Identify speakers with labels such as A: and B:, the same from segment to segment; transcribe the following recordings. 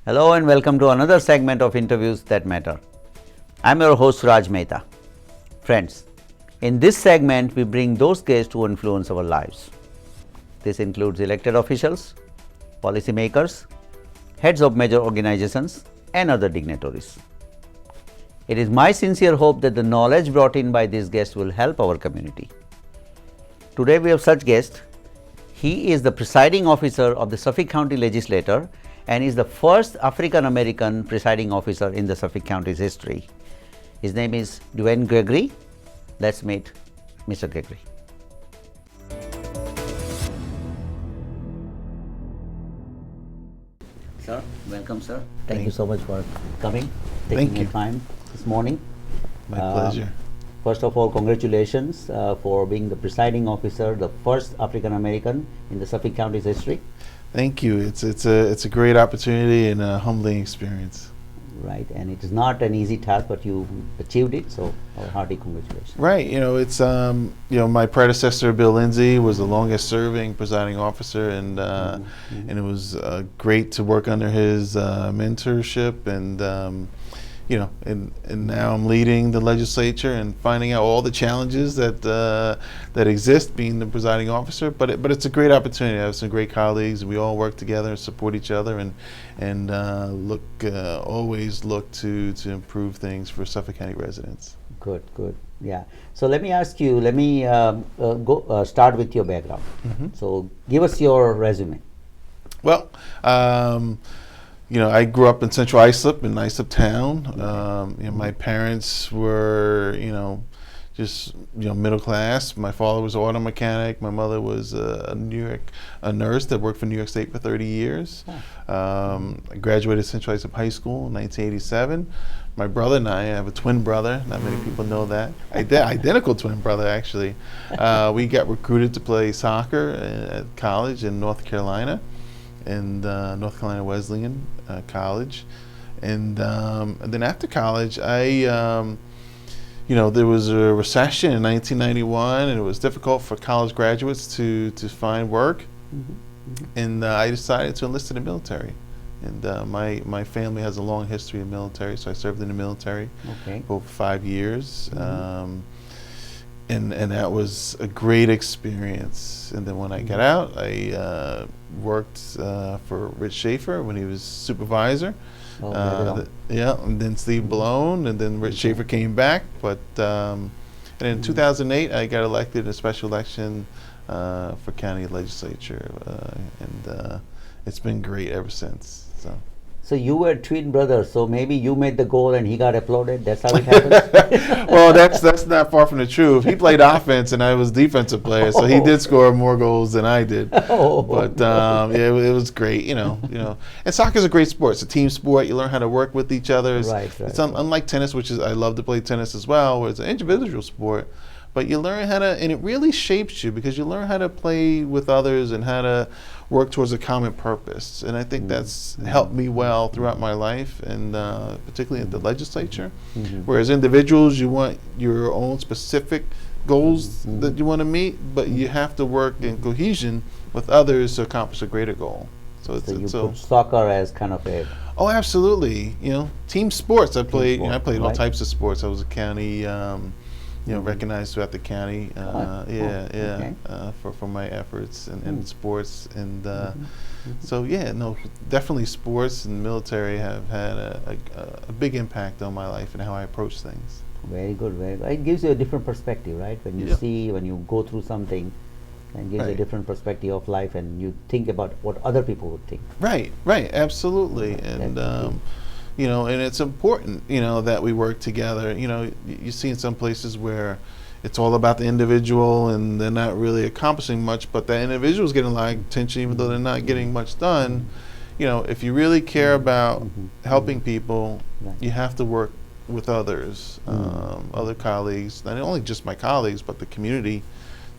A: Hello and welcome to another segment of Interviews That Matter. I'm your host Mehta. Friends, in this segment we bring those guests who influence our lives. This includes elected officials, policymakers, heads of major organizations and other dignitaries. It is my sincere hope that the knowledge brought in by these guests will help our community. Today we have such guest. He is the presiding officer of the Suffolk County Legislature and is the first African American presiding officer in the Suffolk County's history. His name is Duwayne Gregory. Let's meet Mr. Gregory. Sir, welcome sir. Thank you so much for coming, taking your time this morning.
B: My pleasure.
A: First of all, congratulations for being the presiding officer, the first African American in the Suffolk County's history.
B: Thank you. It's a great opportunity and a humbling experience.
A: Right, and it is not an easy task, but you achieved it. So, our hearty congratulations.
B: Right. It's my predecessor Bill Lindsay was the longest serving presiding officer, and and it was great to work under his mentorship and. And now I'm leading the legislature and finding out all the challenges that exist being the presiding officer. But it's a great opportunity. I have some great colleagues. We all work together and support each other, and always look to improve things for Suffolk County residents.
A: Good. Yeah. So let me ask you. Let me start with your background. So give us your resume.
B: Well. I grew up in Central Islip, in Islip Town. My parents were, just middle class. My father was an auto mechanic. My mother was a nurse that worked for New York State for 30 years. I graduated Central Islip High School in 1987. My brother and I have a twin brother. Not many people know that. Identical twin brother, actually. We got recruited to play soccer at college in North Carolina. And North Carolina Wesleyan College, and then after college, there was a recession in 1991, and it was difficult for college graduates to find work, and I decided to enlist in the military. And my family has a long history in military, so I served in the military for over 5 years. And that was a great experience. And then when I got out, I worked for Rich Schaefer when he was supervisor. And then Steve Ballone, and then Rich Schaefer came back. But and in 2008, I got elected in a special election for county legislature, and it's been great ever since.
A: So you were twin brothers, so maybe you made the goal and he got applauded. That's how it happens.
B: Well, that's not far from the truth. He played offense and I was defensive player, so he did score more goals than I did. But it was great, And soccer is a great sport. It's a team sport. You learn how to work with each other. It's unlike tennis, which is I love to play tennis as well, where it's an individual sport. But you learn how to, and it really shapes you because you learn how to play with others and how to work towards a common purpose. And I think that's helped me well throughout my life, and particularly at the legislature. Whereas individuals, you want your own specific goals that you want to meet, but you have to work in cohesion with others to accomplish a greater goal.
A: So you put soccer as kind of a...
B: Oh, absolutely. Team sports. I played all types of sports. I was a county... recognized throughout the county, for my efforts in sports, and definitely sports and military have had a big impact on my life and how I approach things.
A: Very good, very good. It gives you a different perspective, right? When you see, when you go through something, and gives you a different perspective of life, and you think about what other people would think.
B: Right, absolutely, and. And it's important, that we work together. You see in some places where it's all about the individual and they're not really accomplishing much, but the individual's getting a lot of attention even though they're not getting much done. If you really care about helping people, you have to work with others, other colleagues, not only just my colleagues, but the community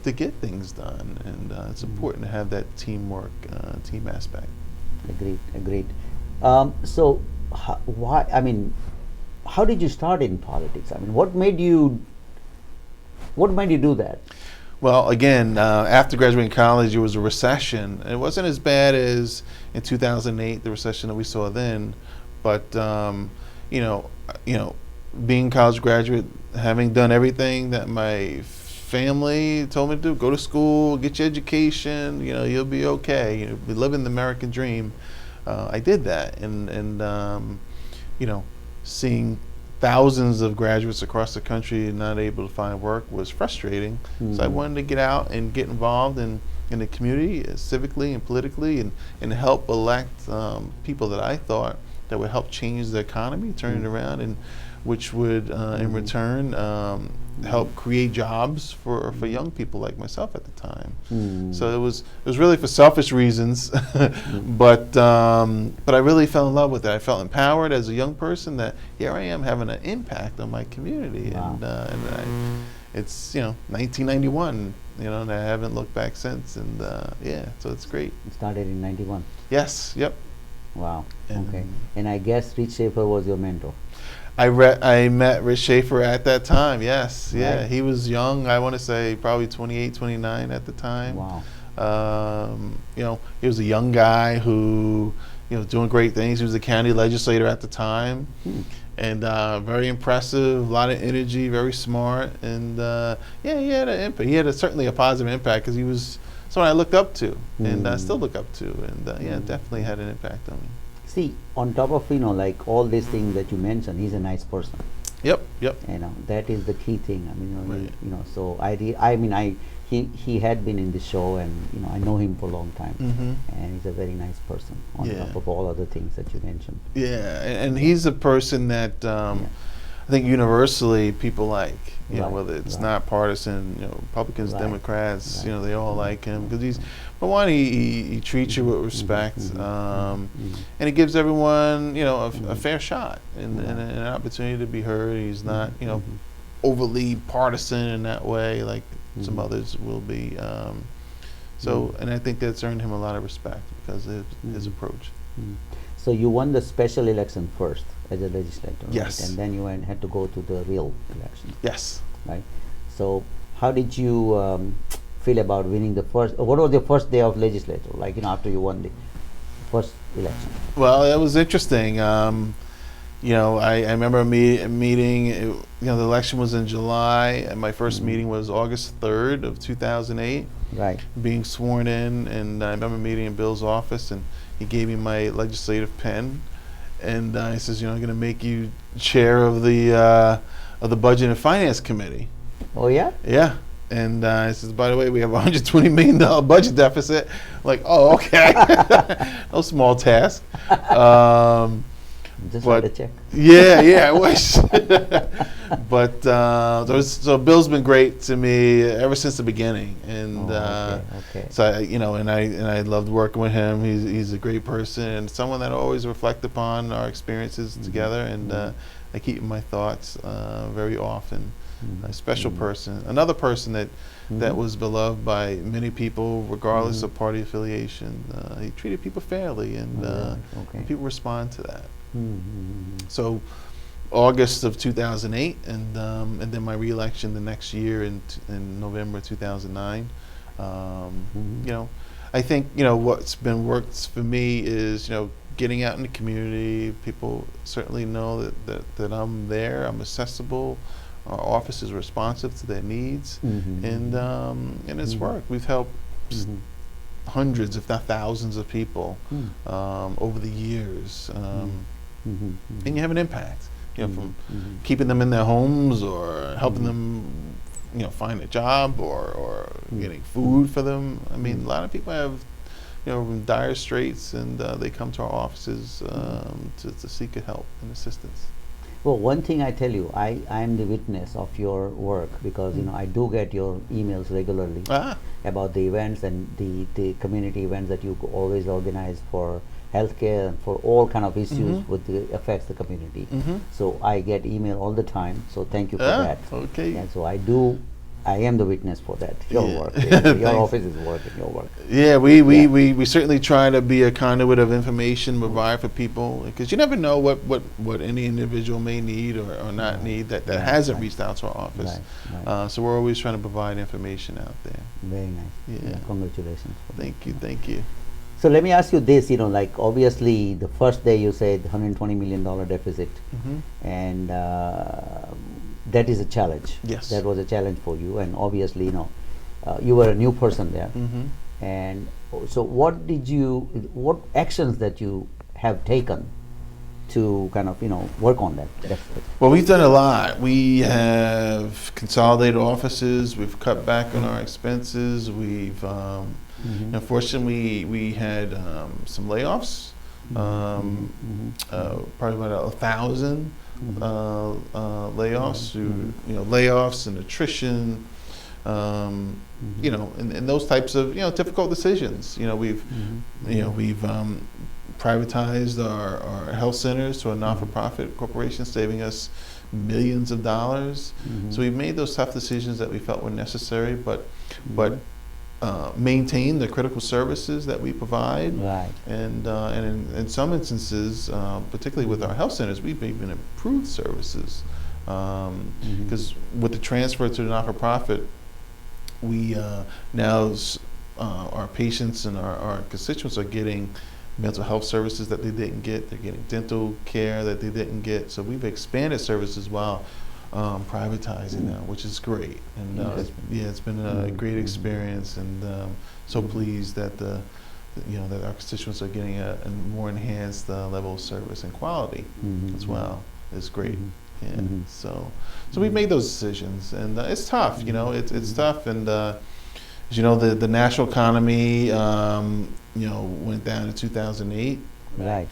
B: to get things done. And it's important to have that teamwork, team aspect.
A: Agreed. So, how did you start in politics? What made you do that?
B: Well, again, after graduating college, there was a recession. It wasn't as bad as in 2008, the recession that we saw then, but you know, being a college graduate, having done everything that my family told me to do, go to school, get your education, you'll be okay. Be living the American dream. I did that, and seeing thousands of graduates across the country not able to find work was frustrating. So I wanted to get out and get involved in the community, civically and politically, and help elect people that I thought that would help change the economy, turn it around, and which would in return help create jobs for young people like myself at the time. So it was really for selfish reasons, but I really fell in love with it. I felt empowered as a young person that here I am having an impact on my community.
A: Wow.
B: It's 1991, and I haven't looked back since, and so it's great.
A: It started in 91.
B: Yes, yep.
A: Wow.
B: And
A: Okay. And I guess Rich Schaefer was your mentor.
B: I met Rich Schaefer at that time, yes. Yeah,
A: Right.
B: he was young. I want to say probably 28, 29 at the time.
A: Wow.
B: He was a young guy who, doing great things. He was a county legislator at the time. And very impressive, a lot of energy, very smart. And he had an impact. He had certainly a positive impact because he was someone I looked up to and still look up to. And definitely had an impact on me.
A: See, on top of like all these things that you mentioned, he's a nice person.
B: Yep.
A: That is the key thing. I mean,
B: Right.
A: So he had been in the show, and I know him for a long time, and he's a very nice person. On
B: Yeah.
A: top of all other things that you mentioned.
B: Yeah, and he's a person that I think universally people like.
A: Right,
B: Whether it's
A: right.
B: not partisan, Republicans,
A: Right,
B: Democrats,
A: right.
B: they all like him because but one, he treats you with respect, and he gives everyone, a fair shot and an opportunity to be heard. He's not, overly partisan in that way like some others will be. And I think that's earned him a lot of respect because of his approach.
A: So you won the special election first as a legislator,
B: Yes.
A: right? And then you had to go to the real election,
B: Yes.
A: right? So how did you feel about winning the first? What was your first day of legislature, like after you won the first election?
B: Well, it was interesting. I remember a meeting. The election was in July, and my first meeting was August 3rd of 2008.
A: Right.
B: Being sworn in, and I remember meeting in Bill's office, and he gave me my legislative pen, and he says, "I'm going to make you chair of the Budget and Finance Committee."
A: Oh yeah.
B: Yeah. And he says, by the way, we have a $120 million budget deficit. Like, oh, okay. No small task.
A: Just
B: But-
A: write a check.
B: Yeah, I wish. But so Bill's been great to me ever since the beginning, and
A: Okay.
B: so I loved working with him. He's a great person and someone that I always reflect upon our experiences together, and I keep in my thoughts very often. A special person, another person that was beloved by many people, regardless of party affiliation. He treated people fairly, and
A: Okay.
B: people respond to that. So, August of 2008, and then my re-election the next year in November 2009. I think what's been worked for me is getting out in the community. People certainly know that I'm there. I'm accessible. Our office is responsive to their needs, and it's worked. We've helped hundreds, if not thousands, of people over the years, and you have an impact. From keeping them in their homes or helping them, find a job or getting food for them. I mean, a lot of people have, in dire straits, and they come to our offices to seek help and assistance.
A: Well, one thing I tell you, I am the witness of your work because I do get your emails regularly about the events and the community events that you always organize for healthcare and for all kind of issues with the affects the community. So I get email all the time. So thank you for that.
B: Okay.
A: And so I do I am the witness for that. Your
B: Yeah.
A: work, your
B: Thanks.
A: office is working. Your work.
B: Yeah, we certainly try to be a conduit of information provide for people, because you never know what any individual may need or not
A: Right.
B: need that
A: Right,
B: hasn't
A: right.
B: reached out to our office.
A: Right.
B: So we're always trying to provide information out there.
A: Very nice.
B: Yeah.
A: Congratulations. For that.
B: Thank you.
A: So let me ask you this, like obviously the first day you said $120 million deficit, and that is a challenge.
B: Yes.
A: That was a challenge for you, and obviously, you were a new person there. And so what actions that you have taken to kind of, work on that deficit?
B: Well, we've done a lot. We have consolidated offices. We've cut back on our expenses. We've unfortunately, we had some layoffs, probably about 1,000 layoffs through layoffs and attrition, and those types of difficult decisions. We've privatized our health centers to a not-for-profit corporation, saving us millions of dollars. So we've made those tough decisions that we felt were necessary, but maintain the critical services that we provide.
A: Right.
B: And in some instances, particularly with our health centers, we've even improved services. Because with the transfer to the not-for-profit, we now our patients and our constituents are getting mental health services that they didn't get. They're getting dental care that they didn't get. So we've expanded services while privatizing now, which is great. And it's been a great experience, and so pleased that that our constituents are getting a more enhanced level of service and quality as well. It's great. Yeah. So we've made those decisions, and it's tough. It's tough, and as you know, the national economy went down in 2008.
A: Right.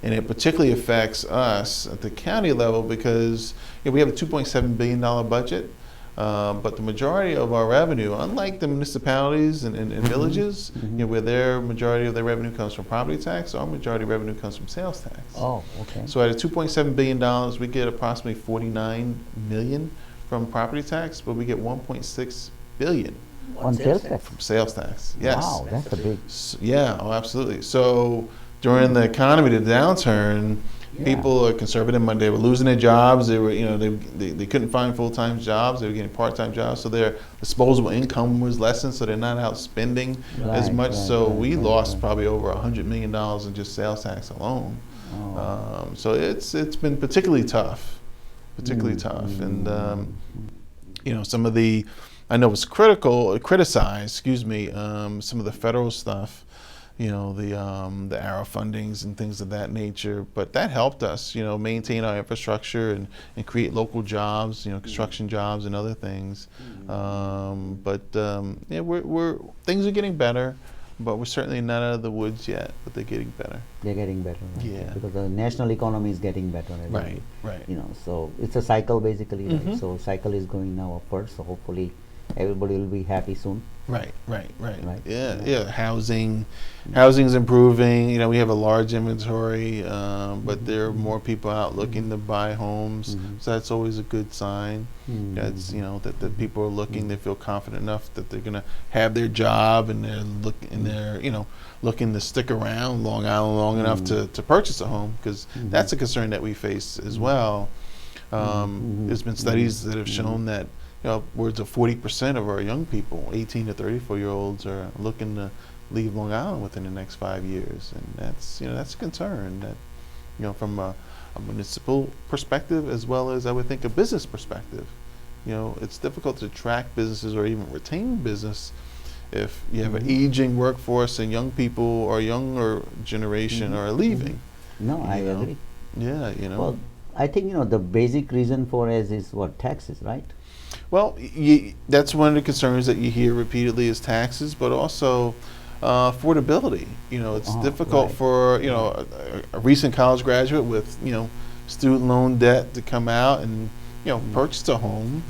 B: And it particularly affects us at the county level because we have a $2.7 billion budget, but the majority of our revenue, unlike the municipalities and villages, where their majority of their revenue comes from property tax, our majority of revenue comes from sales tax.
A: Oh, okay.
B: So at a $2.7 billion, we get approximately $49 million from property tax, but we get $1.6 billion
A: On sales tax?
B: from sales tax. Yes.
A: Wow, that's a big.
B: Absolutely. So during the economy, the downturn, people are conservative money. They were losing their jobs. They were, they couldn't find full-time jobs. They were getting part-time jobs. So their disposable income was lessened. So they're not out spending as much. So we lost probably over $100 million in just sales tax alone.
A: Oh.
B: So it's been particularly tough, and some of the, I know it's criticized. Some of the federal stuff. The ARROW fundings and things of that nature, but that helped us, maintain our infrastructure and create local jobs, construction jobs and other things. We're things are getting better, but we're certainly not out of the woods yet. But they're getting better.
A: They're getting better. Right?
B: Yeah.
A: Because the national economy is getting better.
B: Right.
A: So it's a cycle basically. Right? So cycle is going now upwards. So hopefully everybody will be happy soon.
B: Right.
A: Right.
B: Yeah. Housing's improving. We have a large inventory, but there are more people out looking to buy homes. So that's always a good sign. That's that people are looking. They feel confident enough that they're gonna have their job, and they're looking to stick around Long Island long enough to purchase a home, because that's a concern that we face as well. There's been studies that have shown that upwards of 40% of our young people, 18 to 34-year-olds, are looking to leave Long Island within the next 5 years, and that's a concern that from a municipal perspective, as well as I would think a business perspective. It's difficult to attract businesses or even retain business if you have an aging workforce and young people or younger generation are leaving.
A: No, I agree.
B: Yeah,
A: Well, I think the basic reason for us is what, taxes, right?
B: Well, that's one of the concerns that you hear repeatedly is taxes, but also affordability. It's difficult for a recent college graduate with student loan debt to come out and purchase a home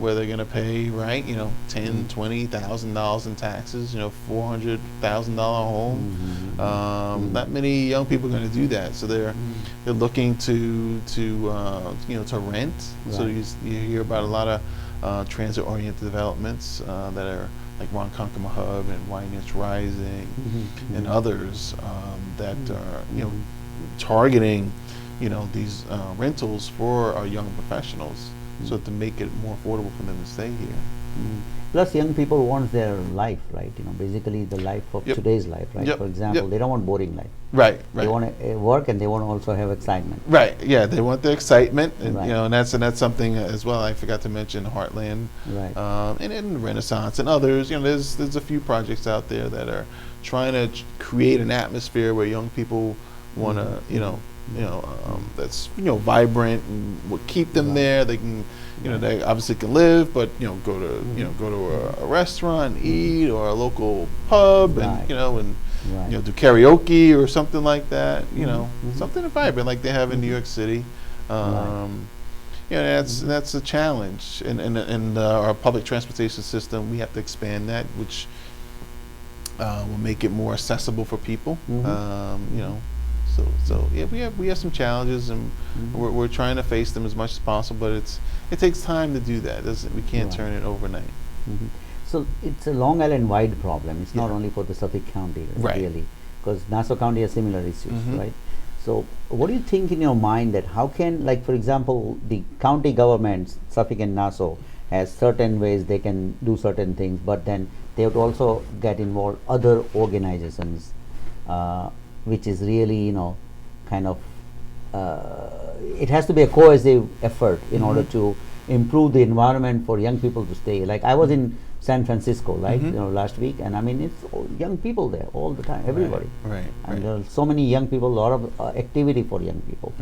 B: where they're going to pay $10,000, $20,000 in taxes. $400,000 home. Not many young people are going to do that, so they're looking to rent. Right. So you hear about a lot of transit-oriented developments that are like Ronkonkoma Hub and Winans Rising and others that are targeting these rentals for our young professionals, so to make it more affordable for them to stay here.
A: Plus, young people want their life, right? Basically the life of today's life, right? For example, they don't want boring life.
B: Right.
A: They want to work, and they want to also have excitement.
B: Right. Yeah, they want the excitement, and
A: Right.
B: and that's something as well. I forgot to mention Heartland,
A: Right.
B: And in Renaissance and others. There's a few projects out there that are trying to create an atmosphere where young people want to, that's vibrant and will keep them there. They can. They obviously can live, but go to a restaurant, and eat, or a local pub, and
A: Right.
B: do karaoke or something like that. Something vibrant like they have in New York City. That's a challenge, and our public transportation system. We have to expand that, which will make it more accessible for people. So we have some challenges, and we're trying to face them as much as possible. But it takes time to do that. We can't turn it overnight.
A: So it's a Long Island wide problem. It's not only for the Suffolk County, really, because Nassau County has similar issues, right? So what do you think in your mind that how can, like for example, the county governments, Suffolk and Nassau, has certain ways they can do certain things, but then they have to also get involved other organizations, which is really kind of it has to be a cohesive effort in order to improve the environment for young people to stay. Like I was in San Francisco, right, last week, and I mean it's all young people there all the time, everybody. And there are so many young people, a lot of activity for young people.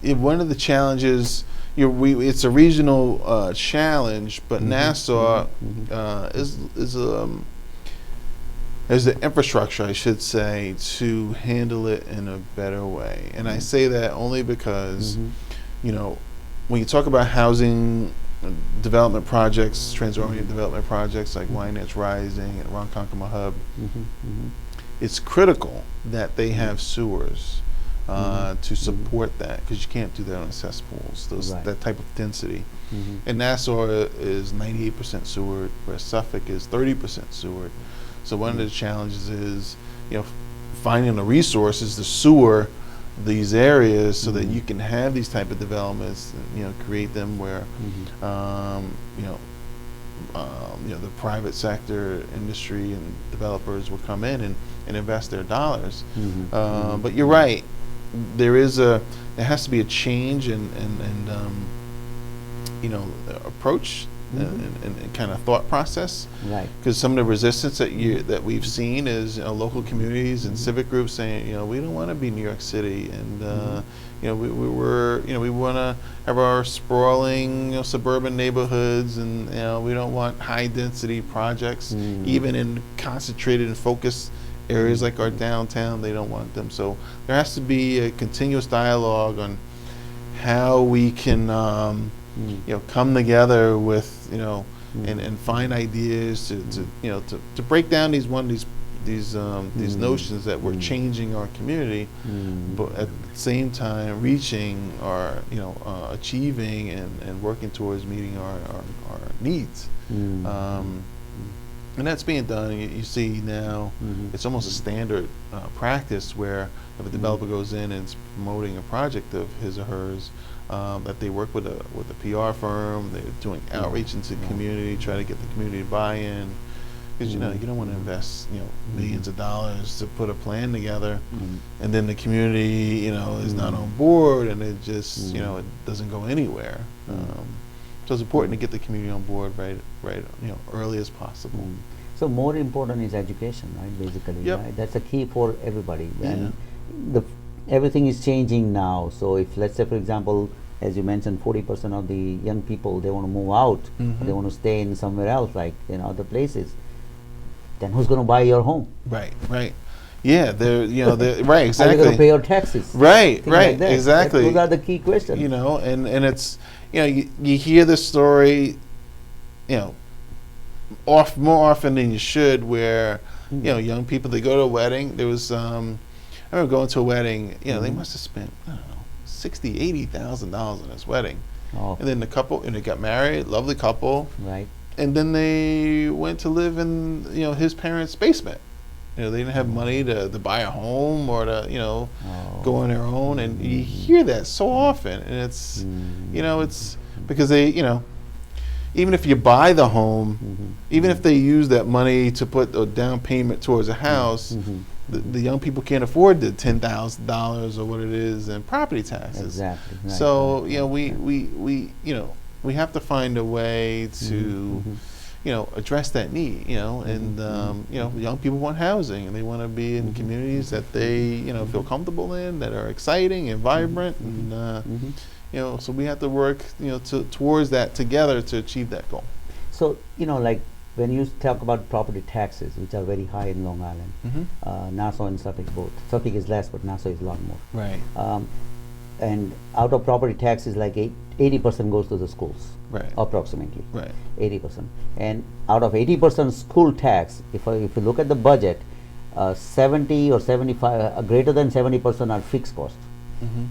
B: One of the challenges, it's a regional challenge, but Nassau is the infrastructure, I should say, to handle it in a better way. And I say that only because, when you talk about housing development projects, transit-oriented development projects like Winans Rising and Ronkonkoma Hub, it's critical that they have sewers to support that, because you can't do that on cesspools, that type of density. And Nassau is 98% sewered, where Suffolk is 30% sewered. So one of the challenges is, finding the resources to sewer these areas so that you can have these type of developments, create them where, the private sector, industry, and developers will come in and invest their dollars. But you're right, there has to be a change in approach. And kind of thought process, right? Because some of the resistance that we've seen is local communities and civic groups saying, we don't want to be New York City, and we want to have our sprawling suburban neighborhoods, and we don't want high density projects, even in concentrated and focused areas like our downtown. They don't want them. So there has to be a continuous dialogue on how we can come together with and find ideas to break down these notions that we're changing our community, but at the same time reaching our achieving and working towards meeting our needs. And that's being done. You see now, it's almost a standard practice where if a developer goes in and is promoting a project of his or hers, that they work with a PR firm. They're doing outreach into the community, try to get the community to buy in, because you don't want to invest millions of dollars to put a plan together, and then the community is not on board, and it just it doesn't go anywhere. So it's important to get the community on board right early as possible.
A: So more important is education, right? Basically, right? That's a key for everybody. And everything is changing now. So if, let's say, for example, as you mentioned, 40% of the young people, they want to move out, or they want to stay in somewhere else, like other places, then who's going to buy your home?
B: Right. Yeah, they're right, exactly.
A: Are you going to pay your taxes?
B: Right,
A: like
B: exactly.
A: Those are the key questions.
B: And it's you hear the story, more often than you should, where young people, they go to a wedding. There was I remember going to a wedding. They must have spent $60,000, $80,000 on this wedding,
A: Oh.
B: And then the couple, and they got married, lovely couple,
A: Right.
B: and then they went to live in his parents' basement. They didn't have money to buy a home or to go on their own, and you hear that so often, and it's it's because they even if you buy the home, even if they use that money to put a down payment towards a house, the young people can't afford the $10,000 or what it is in property taxes.
A: Exactly. Right,
B: So
A: right.
B: we have to find a way to address that need. And young people want housing, and they want to be in communities that they feel comfortable in, that are exciting and vibrant, and so we have to work towards that together to achieve that goal.
A: So, like when you talk about property taxes, which are very high in Long Island, Nassau and Suffolk both. Suffolk is less, but Nassau is a lot more.
B: Right.
A: And out of property taxes, like 80% goes to the schools,
B: Right.
A: approximately.
B: Right.
A: 80%. And out of 80% school tax, if you look at the budget, 70 or 75, greater than 70% are fixed costs.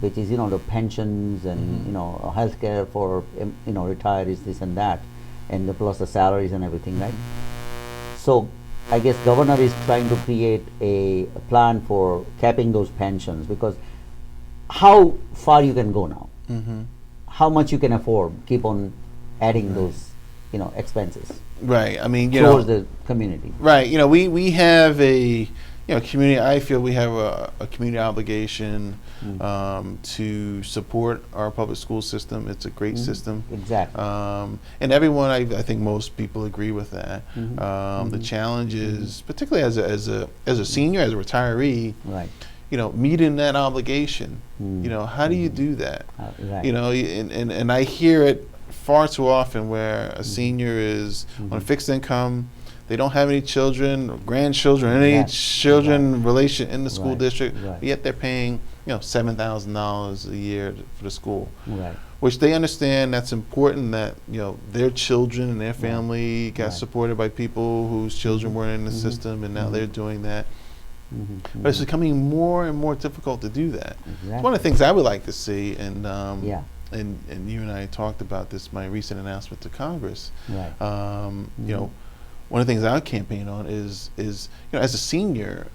A: Which is the pensions and healthcare for retirees, this and that, and plus the salaries and everything, right? So I guess governor is trying to create a plan for capping those pensions, because how far you can go now, how much you can afford, keep on adding those expenses
B: Right. I mean,
A: towards the community.
B: Right. We have a community. I feel we have a community obligation to support our public school system. It's a great system.
A: Exactly.
B: And everyone, I think most people agree with that. The challenge is, particularly as a senior, as a retiree,
A: Right.
B: Meeting that obligation. How do you do that?
A: Right.
B: And I hear it far too often where a senior is on fixed income. They don't have any children, or grandchildren, any children relation in the school district, yet they're paying $7,000 a year for the school.
A: Right.
B: Which they understand that's important, that their children and their family got supported by people whose children weren't in the system, and now they're doing that. But it's becoming more and more difficult to do that. It's one of the things I would like to see, and and you and I talked about this, my recent announcement to Congress.
A: Right.
B: One of the things I campaign on is as a senior,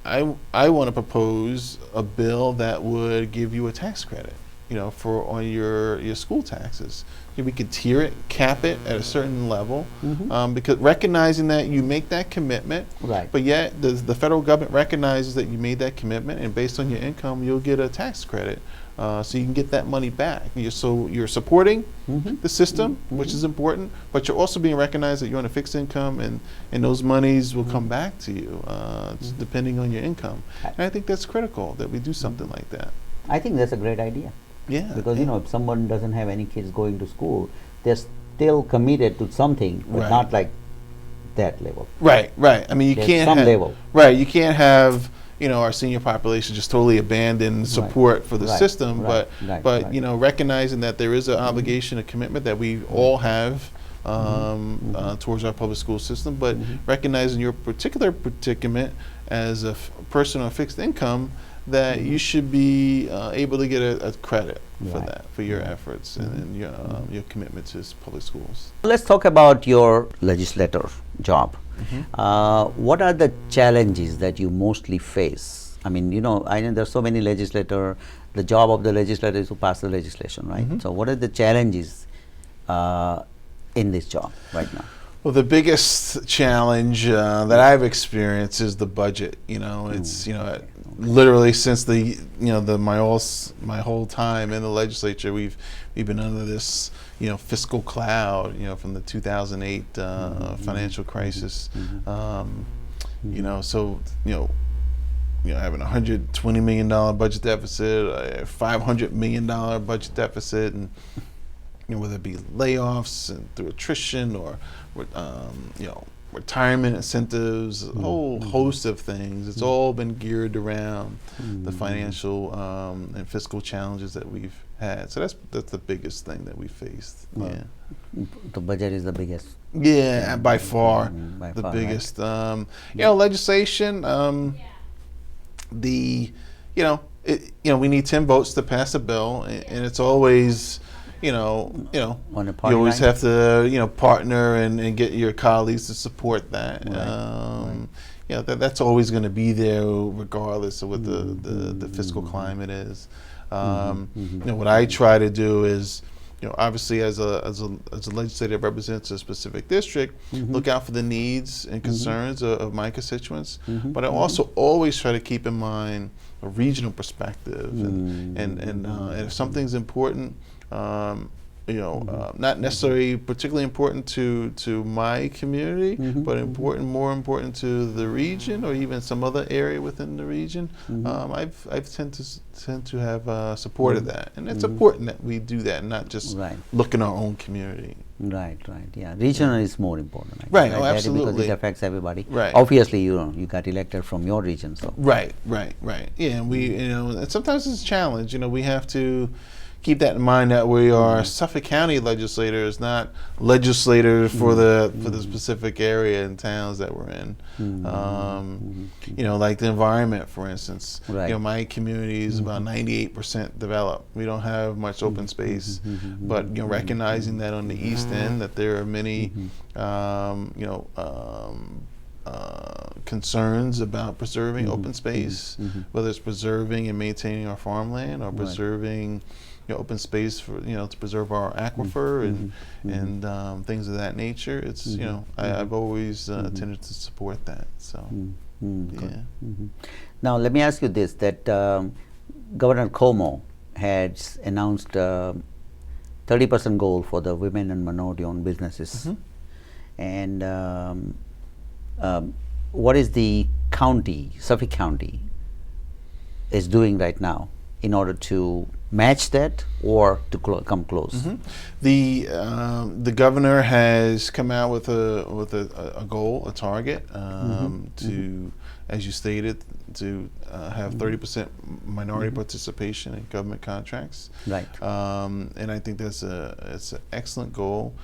B: I want to propose a bill that would give you a tax credit, on your school taxes. We could tier it, cap it at a certain level, because recognizing that you make that commitment, but yet the federal government recognizes that you made that commitment, and based on your income, you'll get a tax credit. So you can get that money back. You're supporting the system, which is important, but you're also being recognized that you're on a fixed income, and those monies will come back to you, depending on your income. And I think that's critical, that we do something like that.
A: I think that's a great idea.
B: Yeah.
A: Because if someone doesn't have any kids going to school, they're still committed to something, but not like that level.
B: Right. I mean, you
A: There's
B: can't
A: some
B: have,
A: level.
B: Right. You can't have our senior population just totally abandon support for the system, but recognizing that there is an obligation, a commitment that we all have towards our public school system, but recognizing your particular predicament as a person on fixed income, that you should be able to get a credit for that, for your efforts and your commitment to public schools.
A: Let's talk about your legislator job. What are the challenges that you mostly face? I mean, I know there's so many legislators. The job of the legislator is to pass the legislation, right? So what are the challenges in this job right now?
B: Well, the biggest challenge that I've experienced is the budget. It's literally since my whole time in the legislature, we've been under this fiscal cloud, from the 2008 financial crisis. So having $120 million budget deficit, a $500 million budget deficit, and whether it be layoffs and through attrition or retirement incentives, a whole host of things. It's all been geared around the financial and fiscal challenges that we've had. So that's the biggest thing that we faced.
A: The budget is the biggest.
B: Yeah, by far
A: by
B: the
A: far,
B: biggest. Legislation. we need 10 votes to pass a bill, and it's always,
A: On a
B: you
A: party
B: always
A: line?
B: have to, partner and get your colleagues to support that. That's always going to be there regardless of what the fiscal climate is. What I try to do is, obviously as a legislator that represents a specific district, look out for the needs and concerns of my constituents. But I also always try to keep in mind a regional perspective, and if something's important, not necessarily particularly important to my community, but more important to the region or even some other area within the region. I've tend to have supported that, and it's important that we do that, and not just look in our own community.
A: Right. Yeah, regional is more important. I think,
B: Right. Oh,
A: That
B: absolutely.
A: because it affects everybody.
B: Right.
A: Obviously, you got elected from your region, so.
B: Right. Yeah, and we, and sometimes it's a challenge. We have to keep that in mind that we are Suffolk County legislators, not legislators for the specific area and towns that we're in. Like the environment, for instance.
A: Right.
B: My community is about 98% developed. We don't have much open space, but recognizing that on the east end that there are many, concerns about preserving open space, whether it's preserving and maintaining our farmland or preserving open space for to preserve our aquifer and things of that nature. It's I've always tended to support that. So yeah.
A: Now let me ask you this: that Governor Cuomo has announced 30% goal for the women and minority-owned businesses, and what is the county, Suffolk County, is doing right now in order to match that or to come close?
B: The governor has come out with a goal, a target to, as you stated, to have 30% minority participation in government contracts.
A: Right.
B: And I think it's an excellent goal.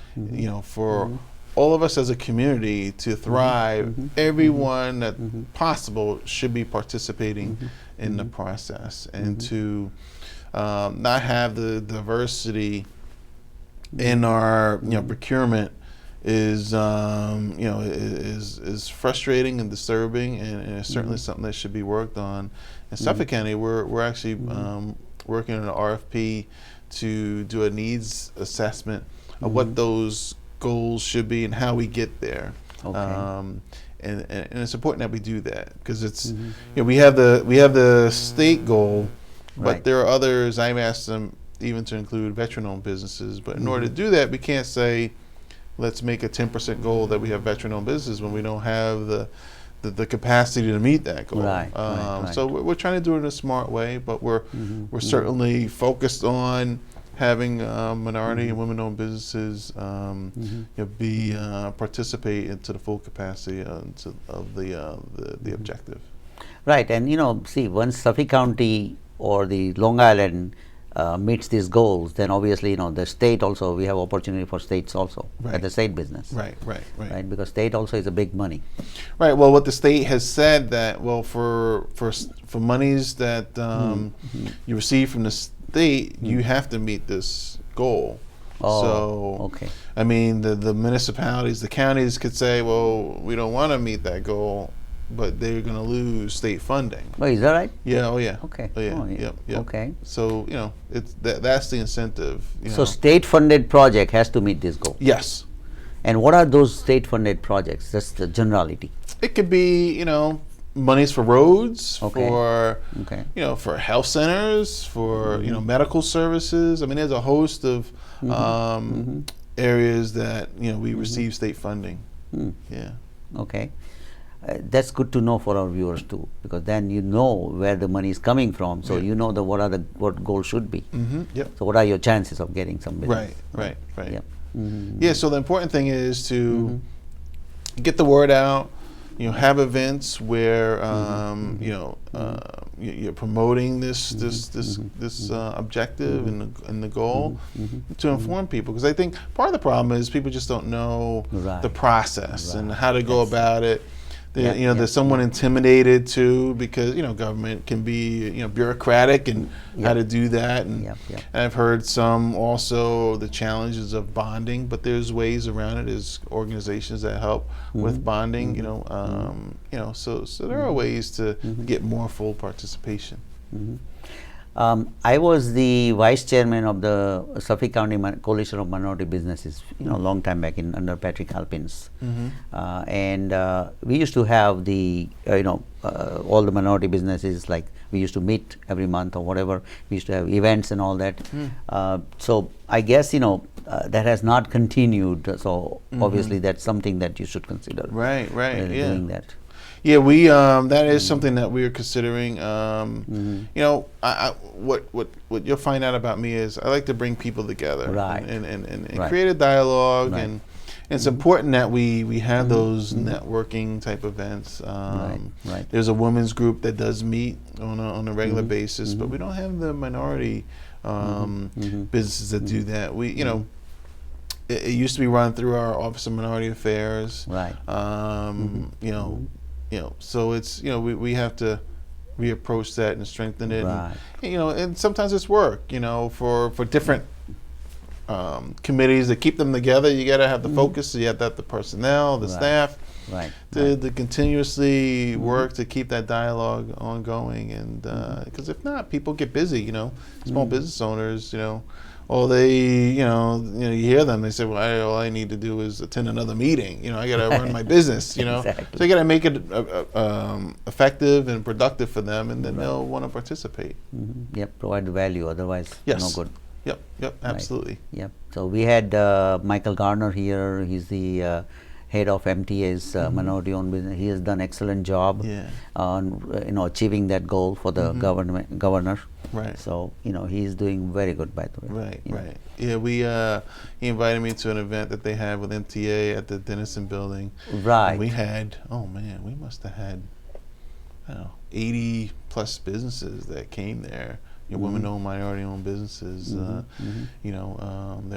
B: For all of us as a community to thrive, everyone that possible should be participating in the process, and to not have the diversity in our procurement is frustrating and disturbing, and it's certainly something that should be worked on. In Suffolk County, we're actually working on an RFP to do a needs assessment of what those goals should be and how we get there.
A: Okay.
B: And it's important that we do that, because it's we have the state goal, but there are others. I've asked them even to include veteran-owned businesses, but in order to do that, we can't say let's make a 10% goal that we have veteran-owned business when we don't have the capacity to meet that goal.
A: Right.
B: So we're trying to do it in a smart way, but we're certainly focused on having minority and women-owned businesses participate into the full capacity of the objective.
A: Right, and see, once Suffolk County or the Long Island meets these goals, then obviously the state also, we have opportunity for states also at the state business. Right, because state also is a big money.
B: Right. Well, what the state has said that for monies that you receive from the state, you have to meet this goal.
A: Okay.
B: I mean, the municipalities, the counties could say, well, we don't want to meet that goal, but they're going to lose state funding.
A: Oh, is that right?
B: Yeah. Oh, yeah.
A: Okay.
B: Oh, yeah. Yep.
A: Okay.
B: So it's that's the incentive.
A: So state-funded project has to meet this goal.
B: Yes.
A: And what are those state-funded projects? That's the generality.
B: It could be monies for roads, for for health centers, for medical services. I mean, there's a host of areas that we receive state funding. Yeah.
A: Okay. That's good to know for our viewers too, because then you know where the money is coming from, so you know what goals should be.
B: Yep.
A: So what are your chances of getting some business?
B: Right.
A: Yep.
B: Yeah. So the important thing is to get the word out. Have events where you're promoting this objective and the goal to inform people, because I think part of the problem is people just don't know the process and how to go about it.
A: Yeah, yeah,
B: there's someone intimidated too, because government can be bureaucratic and how to do that, and, and I've heard some also the challenges of bonding, but there's ways around it. There's organizations that help with bonding, so there are ways to get more full participation.
A: I was the vice chairman of the Suffolk County Coalition of Minority Businesses, a long time back under Patrick Halpin's, and we used to have the all the minority businesses, like we used to meet every month or whatever. We used to have events and all that. So I guess that has not continued. So obviously that's something that you should consider.
B: Right.
A: Doing that.
B: Yeah, we that is something that we are considering. What you'll find out about me is I like to bring people together, and create a dialogue, and it's important that we have those networking type events. There's a women's group that does meet on a regular basis, but we don't have the minority businesses that do that. It used to be run through our Office of Minority Affairs, so it's we have to reapproach that and strengthen it, and sometimes it's work for different committees to keep them together. You got to have the focus, so you have to have the personnel, the staff, to continuously work to keep that dialogue ongoing, and because if not, people get busy. Small business owners, or they, you hear them. They say, "Well, all I need to do is attend another meeting. I got to run my business.
A: Exactly.
B: So you got to make it effective and productive for them, and then they'll want to participate.
A: Yep, provide value. Otherwise, no good.
B: Yep, absolutely.
A: Yep. So we had Michael Garner here. He's the head of MTA's minority-owned business. He has done excellent job on achieving that goal for the governor.
B: Right.
A: So he's doing very good, by the way.
B: Right. Yeah, he invited me to an event that they had with MTA at the Dennison building.
A: Right.
B: And we had, we must have had 80 plus businesses that came there. Women-owned, minority-owned businesses. They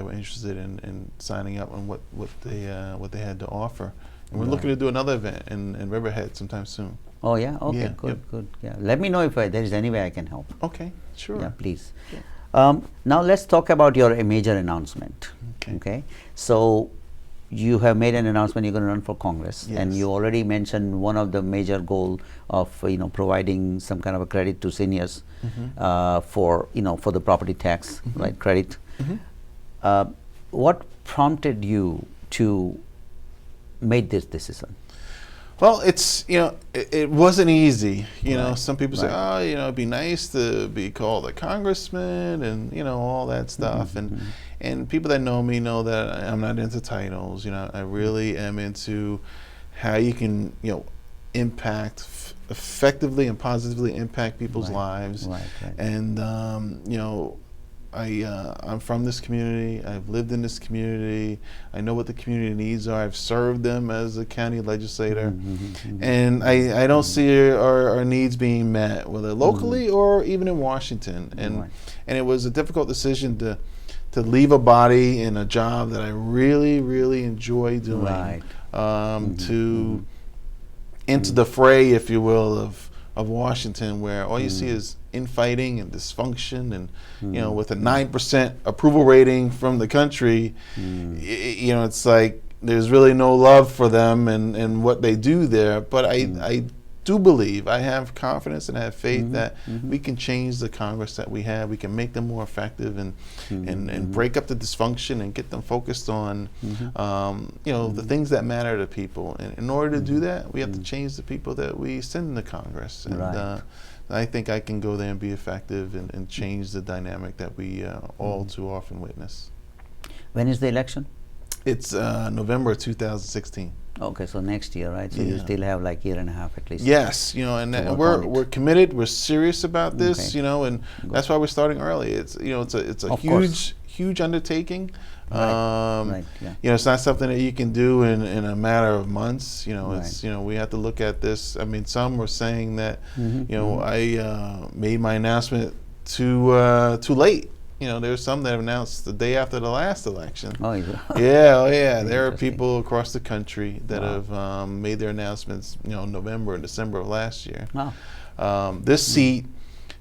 B: were interested in signing up on what they had to offer. And we're looking to do another event in Riverhead sometime soon.
A: Oh yeah. Okay. Good. Yeah. Let me know if there is any way I can help.
B: Okay. Sure.
A: Yeah. Please. Now let's talk about your major announcement. Okay. So you have made an announcement you're going to run for Congress, and you already mentioned one of the major goal of providing some kind of a credit to seniors for the property tax credit. What prompted you to make this decision?
B: Well, it's it wasn't easy. Some people say, oh, it'd be nice to be called a congressman and all that stuff. And people that know me know that I'm not into titles. I really am into how you can effectively and positively impact people's lives. And I'm from this community. I've lived in this community. I know what the community needs are. I've served them as a county legislator, and I don't see our needs being met, whether locally or even in Washington. And it was a difficult decision to leave a body in a job that I really, really enjoy doing, to enter the fray, if you will, of Washington, where all you see is infighting and dysfunction, and with a 9% approval rating from the country, it's like there's really no love for them and what they do there. But I do believe, I have confidence and I have faith that we can change the Congress that we have. We can make them more effective and break up the dysfunction and get them focused on the things that matter to people. And in order to do that, we have to change the people that we send to Congress. And I think I can go there and be effective and change the dynamic that we all too often witness.
A: When is the election?
B: It's November 2016.
A: Okay, so next year, right? So you still have like year and a half at least.
B: Yes, and we're committed. We're serious about this, and that's why we're starting early. It's it's a huge undertaking. It's not something that you can do in a matter of months. It's we have to look at this. I mean, some were saying that I made my announcement too late. there's some that have announced the day after the last election.
A: Oh,
B: Yeah. There are
A: Interesting.
B: people across the country that
A: Wow.
B: have made their announcements, November and December of last year.
A: Wow.
B: This seat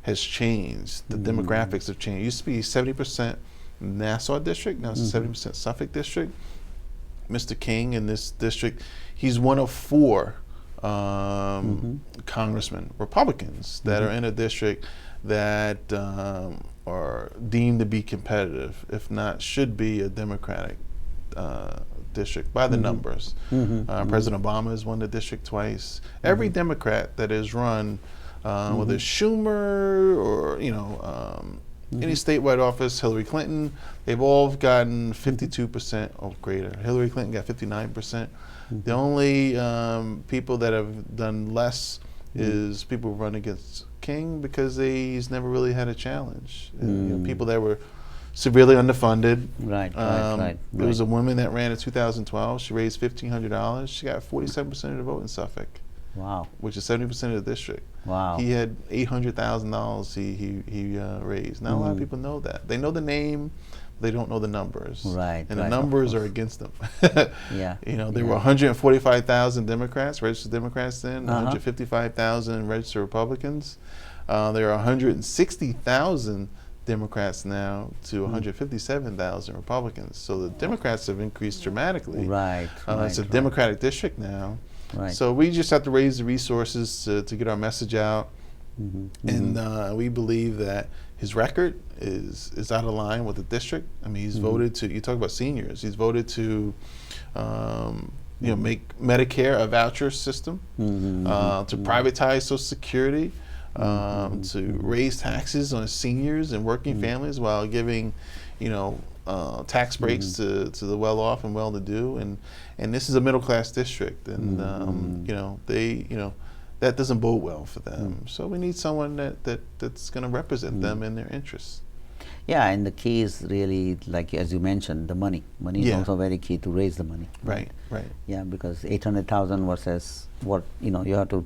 B: has changed. The demographics have changed. It used to be 70% Nassau district. Now it's 70% Suffolk district. Mr. King in this district, he's one of 4 congressmen, Republicans, that are in a district that are deemed to be competitive, if not should be a Democratic district by the numbers. President Obama has won the district twice. Every Democrat that has run, whether it's Schumer or any statewide office, Hillary Clinton, they've all gotten 52% or greater. Hillary Clinton got 59%. The only people that have done less is people who run against King because he's never really had a challenge. People that were severely underfunded.
A: Right.
B: There was a woman that ran in 2012. She raised $1,500. She got 47% of the vote in Suffolk.
A: Wow.
B: Which is 70% of the district.
A: Wow.
B: He had $800,000 he raised. Not a lot of people know that. They know the name, they don't know the numbers.
A: Right.
B: And the numbers are against them.
A: Yeah.
B: There were 145,000 Democrats, registered Democrats then, 155,000 registered Republicans. There are 160,000 Democrats now to 157,000 Republicans. So the Democrats have increased dramatically.
A: Right.
B: It's a Democratic district now.
A: Right.
B: So we just have to raise the resources to get our message out. And we believe that his record is out of line with the district. I mean, he's voted to, you talk about seniors, he's voted to make Medicare a voucher system, to privatize Social Security, to raise taxes on seniors and working families while giving, tax breaks to the well-off and well-to-do, and this is a middle-class district, and that doesn't bode well for them. So we need someone that's going to represent them in their interests.
A: Yeah, and the key is really, like as you mentioned, the money. Money is also very key to raise the money.
B: Right.
A: Yeah, because 800,000 versus what you have to.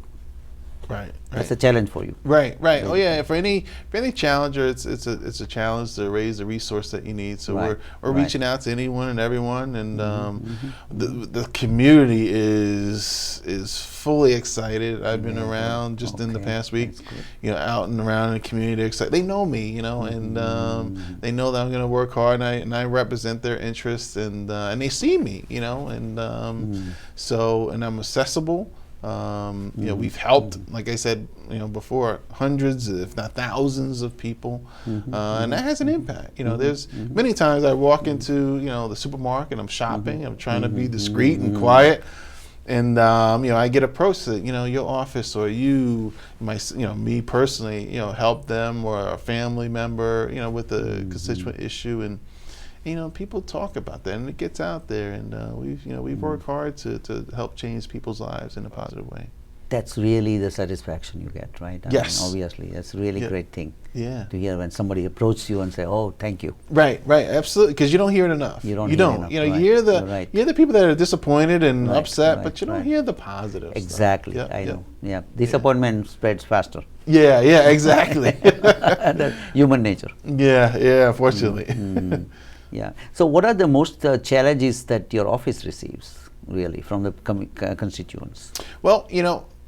B: Right.
A: That's a challenge for you.
B: Right. Oh yeah. For any challenger, it's a challenge to raise the resource that you need. So we're reaching out to anyone and everyone, and the community is fully excited. I've been around just in the past week, out and around in the community. They're excited. They know me, and they know that I'm going to work hard, and I represent their interests, and they see me, so I'm accessible. We've helped, like I said, before, hundreds, if not thousands of people, and that has an impact. There's many times I walk into, the supermarket, I'm shopping, I'm trying to be discreet and quiet, and I get approached that, your office or me personally, help them or a family member, with a constituent issue, and people talk about that, and it gets out there, and we've worked hard to help change people's lives in a positive way.
A: That's really the satisfaction you get, right?
B: Yes.
A: I mean, obviously, that's a really great thing.
B: Yeah.
A: To hear when somebody approaches you and say, "Oh, thank you."
B: Right, absolutely, because you don't hear it enough.
A: You don't.
B: You hear the people that are disappointed and upset, but you don't hear the positive
A: Exactly.
B: stuff.
A: I know. Yeah. Disappointment spreads faster.
B: Yeah, exactly.
A: That's human nature.
B: Yeah, unfortunately.
A: Yeah. So, what are the most challenges that your office receives, really, from the constituents?
B: Well,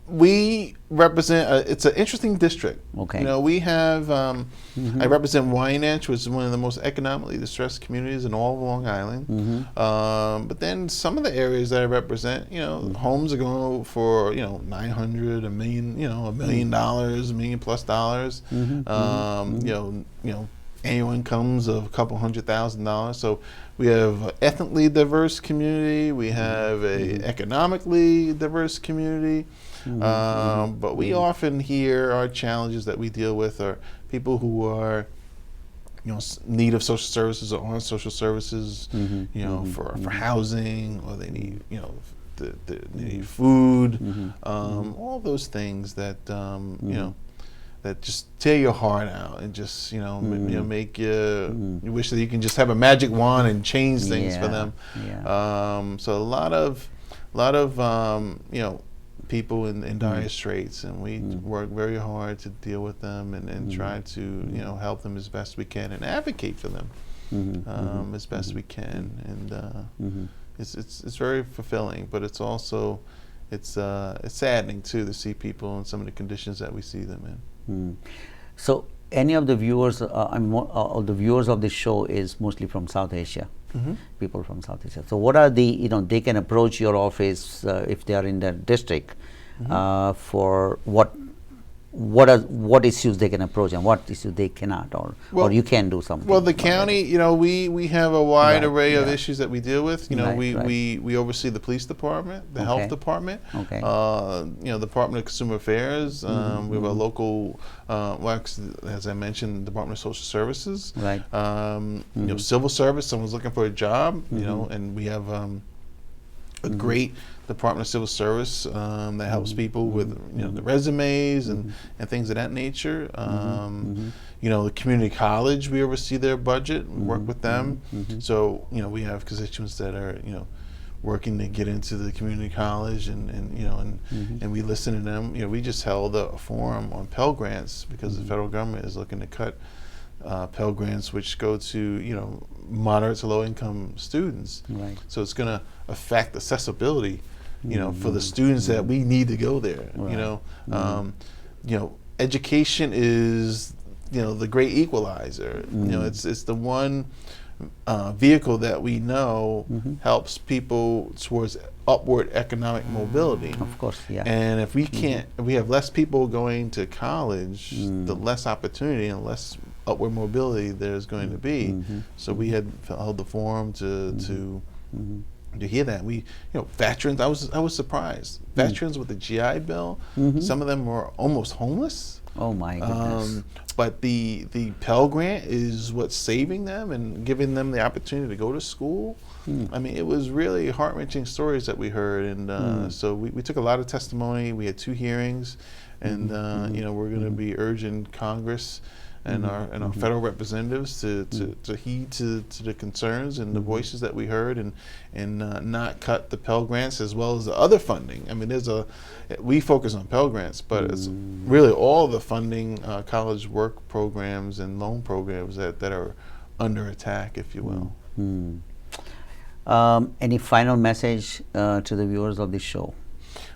B: we represent. It's an interesting district.
A: Okay.
B: We have. I represent Wyandotte, which is one of the most economically distressed communities in all of Long Island. But then some of the areas that I represent, homes are going for $900, $1 million, $1 million, $1 million plus dollars. Annual incomes of a couple $100,000. So we have an ethnically diverse community. We have a economically diverse community. But we often hear our challenges that we deal with are people who are, need of social services or on social services, for housing, or they need, they need food, all those things that, that just tear your heart out and just make you wish that you can just have a magic wand and change things for them. So a lot of people in dire straits, and we work very hard to deal with them and try to help them as best we can and advocate for them as best we can. And it's very fulfilling, but it's also it's saddening too to see people in some of the conditions that we see them in.
A: So any of the viewers, the viewers of this show is mostly from South Asia. People from South Asia. So what are the, they can approach your office if they are in that district for what issues they can approach and what issues they cannot, or you can do something.
B: Well, the county, we have a wide array of
A: yeah.
B: issues that we deal with. We oversee the police department, the health department, Department of Consumer Affairs. We have a local, as I mentioned, Department of Social Services.
A: Right.
B: Civil service. Someone's looking for a job. And we have a great Department of Civil Service that helps people with the resumes and things of that nature. The community college, we oversee their budget, we work with them. So we have constituents that are working to get into the community college, and we listen to them. We just held a forum on Pell Grants because the federal government is looking to cut Pell Grants, which go to moderate to low income students.
A: Right.
B: So it's going to affect accessibility, for the students that we need to go there.
A: Right.
B: Education is the great equalizer. It's the one vehicle that we know helps people towards upward economic mobility.
A: Of course, yeah.
B: And if we can't, if we have less people going to college, the less opportunity and less upward mobility there's going to be. So we had held the forum to hear that. We, veterans. I was surprised. Veterans with the GI Bill. Some of them were almost homeless.
A: Oh my goodness.
B: But the Pell Grant is what's saving them and giving them the opportunity to go to school. I mean, it was really heart-wrenching stories that we heard, and so we took a lot of testimony. We had 2 hearings, and we're going to be urging Congress and our federal representatives to heed to the concerns and the voices that we heard, and not cut the Pell Grants as well as the other funding. I mean, we focus on Pell Grants, but it's really all the funding, college work programs and loan programs that are under attack, if you will.
A: Any final message to the viewers of this show?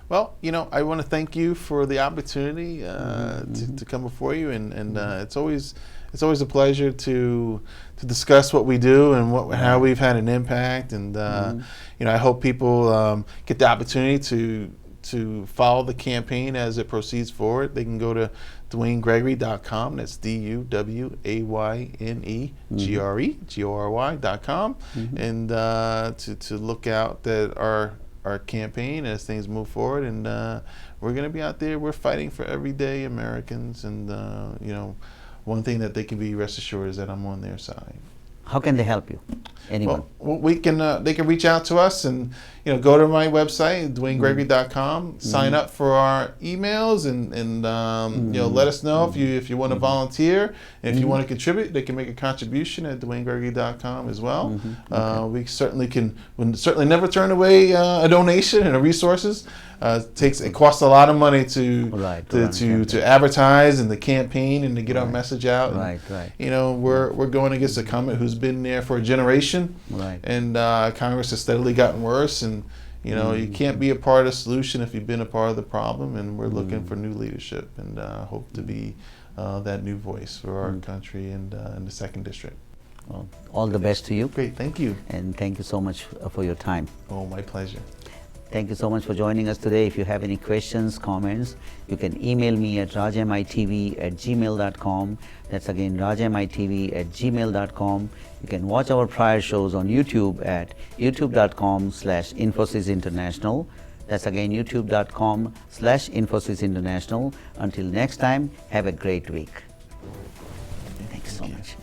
B: Well, I want to thank you for the opportunity to come before you, and it's always a pleasure to discuss what we do and how we've had an impact, and I hope people get the opportunity to follow the campaign as it proceeds forward. They can go to DuwayneGregory.com. That's DuwayneGregory.com, and to look out that our campaign as things move forward, and we're going to be out there. We're fighting for everyday Americans, and one thing that they can be rest assured is that I'm on their side.
A: How can they help you? Anyone?
B: Well, they can reach out to us and go to my website, DuwayneGregory.com, sign up for our emails, and let us know if you want to volunteer, and if you want to contribute. They can make a contribution at DuwayneGregory.com as well. We certainly never turn away a donation and resources. It costs a lot of money to advertise and the campaign and to get our message out.
A: Right.
B: We're going against a comment who's been there for a generation.
A: Right.
B: And Congress has steadily gotten worse, and you can't be a part of the solution if you've been a part of the problem. And we're looking for new leadership, and hope to be that new voice for our country and in the 2nd District.
A: Well, all the best to you.
B: Great, thank you.
A: And thank you so much for your time.
B: Oh, my pleasure.
A: Thank you so much for joining us today. If you have any questions, comments, you can email me at rajmitv@gmail.com. That's again rajmitv@gmail.com. You can watch our prior shows on YouTube at youtube.com/Infosys International. That's again youtube.com/Infosys International. Until next time, have a great week. Thanks so much.